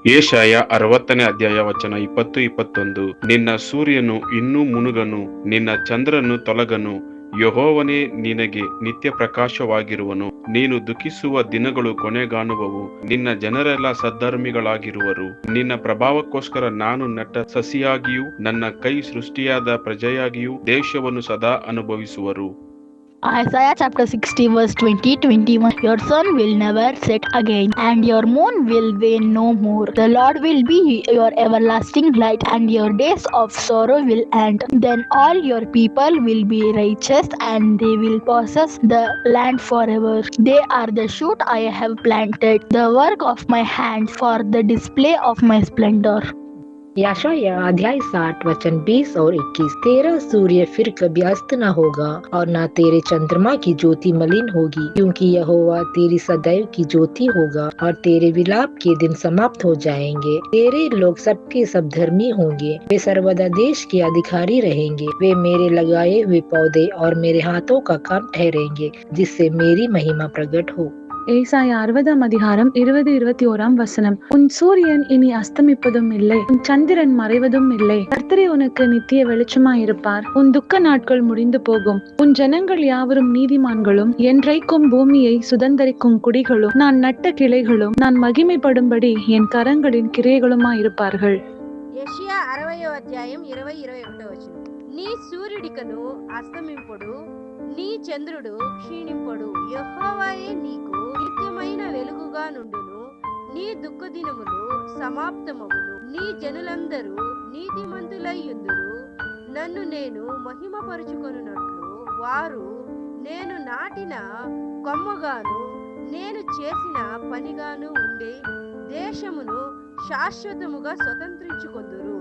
ಯೆಶಾಯ 60ನೇ ಅಧ್ಯಾಯ ವಚನ 20-21. ನಿನ್ನ ಸೂರ್ಯನು ಇನ್ನೂ ಮುಣುಗನು, ನಿನ್ನ ಚಂದ್ರನು ತೊಲಗನು, ಯೆಹೋವನೇ ನಿನಗೆ ನಿತ್ಯ ಪ್ರಕಾಶವಾಗಿರುವನು. ನೀನು ದುಃಖಿಸುವ ದಿನಗಳು ಕೊನೆಗಾಣುವವು, ನಿನ್ನ ಜನರೆಲ್ಲ ಸದ್ಧರ್ಮಿಗಳಾಗಿರುವರು. ನಿನ್ನ ಪ್ರಭಾವಕ್ಕೋಸ್ಕರ ನಾನು ನೆಟ್ಟ ಸಸಿಯಾಗಿಯೂ ನನ್ನ ಕೈ ಸೃಷ್ಟಿಯಾದ ಪ್ರಜೆಯಾಗಿಯೂ ದೇಶವನ್ನು ಸದಾ ಅನುಭವಿಸುವರು. Isaiah chapter 60 verse 20-21. Your sun will never set again, and your moon will wane no more. The Lord will be your everlasting light, and your days of sorrow will end. Then all your people will be righteous, and they will possess the land forever. They are the shoot I have planted, the work of my hands, for the display of my splendor. यशाया अध्याय 60 वचन 20 और 21। तेरा सूर्य फिर कभी अस्त न होगा और न तेरे चंद्रमा की ज्योति मलिन होगी, क्योंकि यहोवा तेरी सदैव की ज्योति होगा और तेरे विलाप के दिन समाप्त हो जाएंगे। तेरे लोग सबके सब धर्मी होंगे, वे सर्वदा देश के अधिकारी रहेंगे। वे मेरे लगाए हुए पौधे और मेरे हाथों का काम ठहरेंगे, जिससे मेरी महिमा प्रकट हो। ஏசாயா 60ஆம் அதிகாரம் 20-21 வசனம். உன் சூரியன் இனி அஸ்தமிப்பதும் இல்லை, உன் சந்திரன் மறைவதும் இல்லை. கர்த்தரே உனக்கு நித்திய வெளிச்சமாயிருப்பார். உன் துக்க நாட்கள் முடிந்து போகும். உன் ஜனங்கள் யாவரும் நீதிமான்களும், என்றைக்கும் பூமியை சுதந்தரிக்கும் குடிகளும், நான் நட்ட கிளைகளும், நான் மகிமைப்படும்படி என் கரங்களின் கிரைகளுமாயிருப்பார்கள். యెషయా 60వ అధ్యాయం 20-21 వచనం. నీ సూర్యుడికను అస్తమింపుడు, నీ చంద్రుడు క్షీణింపడు, యెహోవాయే నీకు నిత్యమైన వెలుగుగా నుండును. నీ దుఃఖ దినములు సమాప్తమగును, నీ జనులందరూ నీతిమంతులయ్యుందురు. నన్ను నేను మహిమపరుచుకొనున్నట్లు వారు నేను నాటిన కొమ్మగాను నేను చేసిన పనిగాను ఉండే దేశమును శాశ్వతముగా స్వతంత్రించుకొందురు.